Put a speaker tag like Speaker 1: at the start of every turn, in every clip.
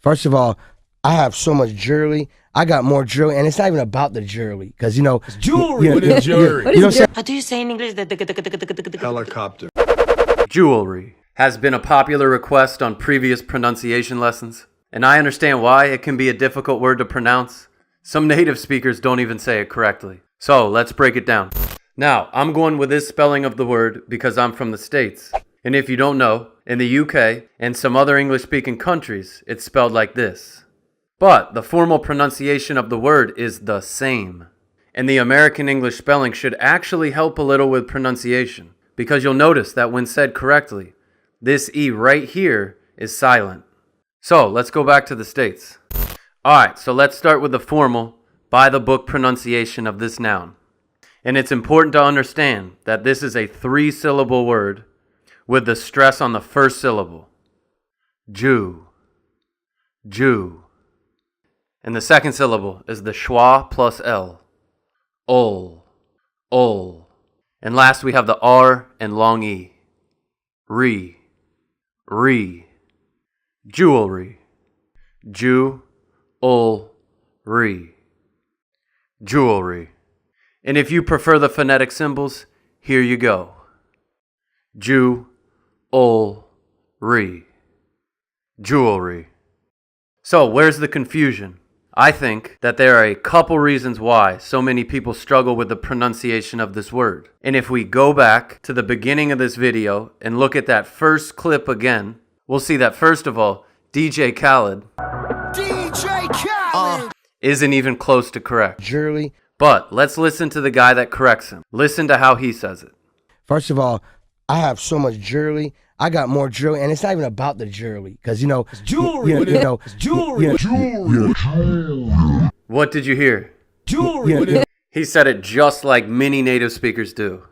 Speaker 1: First of all, I have so much jewelry. I got more jewelry, and it's not even about the jewelry, because
Speaker 2: It's jewelry. What is jewelry?
Speaker 1: You know what I'm saying?
Speaker 3: How do you say in English?
Speaker 2: Helicopter.
Speaker 4: Jewelry has been a popular request on previous pronunciation lessons, and I understand why it can be a difficult word to pronounce. Some native speakers don't even say it correctly. So let's break it down. Now, I'm going with this spelling of the word because I'm from the States. And if you don't know, in the UK and some other English-speaking countries, it's spelled like this. But the formal pronunciation of the word is the same. And the American English spelling should actually help a little with pronunciation, because you'll notice that when said correctly, this E right here is silent. So let's go back to the States. Alright, so let's start with the formal, by the book pronunciation of this noun. And it's important to understand that this is a 3-syllable word with the stress on the first syllable. Jew. Jew. And the second syllable is the schwa plus L. Ol. Ol. And last we have the R and long E. Re. Re. Jewelry. Jew. Ol. Re. Jewelry. And if you prefer the phonetic symbols, here you go. Jew. Ol. Re. Jewelry. So where's the confusion? I think that there are a couple reasons why so many people struggle with the pronunciation of this word. And if we go back to the beginning of this video and look at that first clip again, we'll see that first of all, DJ Khaled isn't even close to correct.
Speaker 1: Jewelry.
Speaker 4: But let's listen to the guy that corrects him. Listen to how he says it.
Speaker 1: First of all, I have so much jewelry. I got more jewelry, and it's not even about the jewelry, because
Speaker 2: It's jewelry. It's jewelry.
Speaker 4: What did you hear?
Speaker 2: Jewelry.
Speaker 4: He said it just like many native speakers do.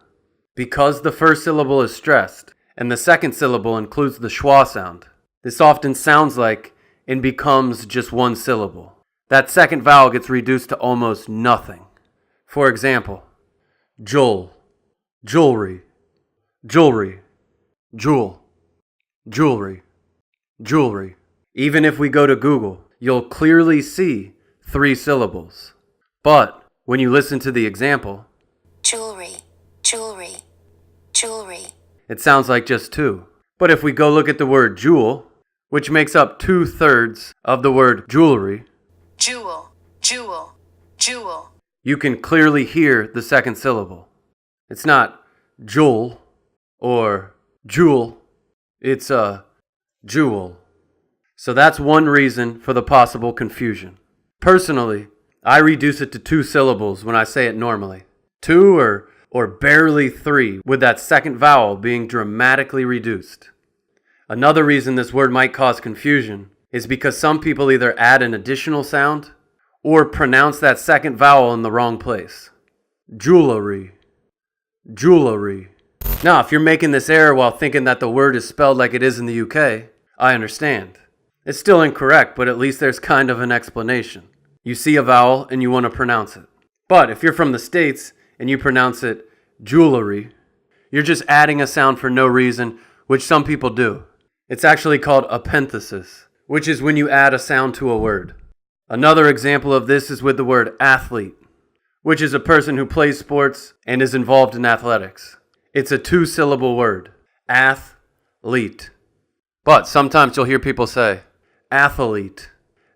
Speaker 4: Because the first syllable is stressed, and the second syllable includes the schwa sound, this often sounds like and becomes just one syllable. That second vowel gets reduced to almost nothing. For example, jewel, jewelry, jewelry, jewel, jewelry, jewelry. Even if we go to Google, you'll clearly see 3 syllables. But when you listen to the example,
Speaker 3: Jewelry, jewelry, jewelry.
Speaker 4: it sounds like just 2. But if we go look at the word jewel, which makes up 2/3 of the word jewelry,
Speaker 3: Jewel, jewel, jewel.
Speaker 4: you can clearly hear the second syllable. It's not jewel or jewel, it's a jewel. So that's one reason for the possible confusion. Personally, I reduce it to 2 syllables when I say it normally. 2 or barely 3, with that second vowel being dramatically reduced. Another reason this word might cause confusion is because some people either add an additional sound or pronounce that second vowel in the wrong place. Jewelry. Jewelry. Now, if you're making this error while thinking that the word is spelled like it is in the UK, I understand. It's still incorrect, but at least there's kind of an explanation. You see a vowel and you want to pronounce it. But if you're from the States and you pronounce it jewelry, you're just adding a sound for no reason, which some people do. It's actually called epenthesis, which is when you add a sound to a word. Another example of this is with the word athlete, which is a person who plays sports and is involved in athletics. It's a 2-syllable word, athlete. But sometimes you'll hear people say, athlete,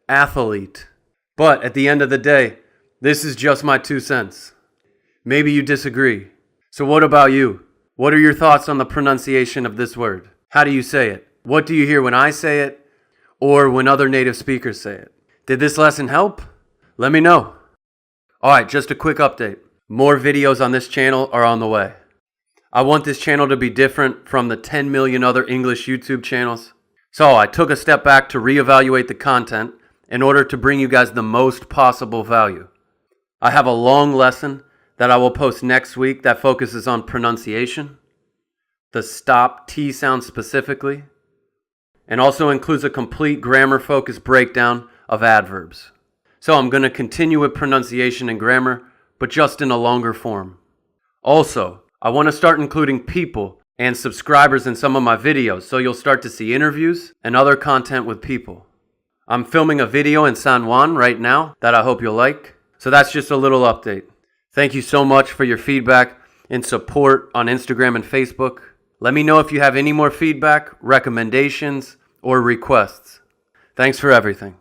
Speaker 4: athlete. But at the end of the day, this is just my 2 cents. Maybe you disagree. So what about you? What are your thoughts on the pronunciation of this word? How do you say it? What do you hear when I say it or when other native speakers say it? Did this lesson help? Let me know. Alright, just a quick update. More videos on this channel are on the way. I want this channel to be different from the 10 million other English YouTube channels. So I took a step back to reevaluate the content in order to bring you guys the most possible value. I have a long lesson that I will post next week that focuses on pronunciation, the stop T sound specifically, and also includes a complete grammar-focused breakdown of adverbs. So I'm going to continue with pronunciation and grammar, but just in a longer form. Also, I want to start including people and subscribers in some of my videos, so you'll start to see interviews and other content with people. I'm filming a video in San Juan right now that I hope you'll like. So that's just a little update. Thank you so much for your feedback and support on Instagram and Facebook. Let me know if you have any more feedback, recommendations, or requests. Thanks for everything.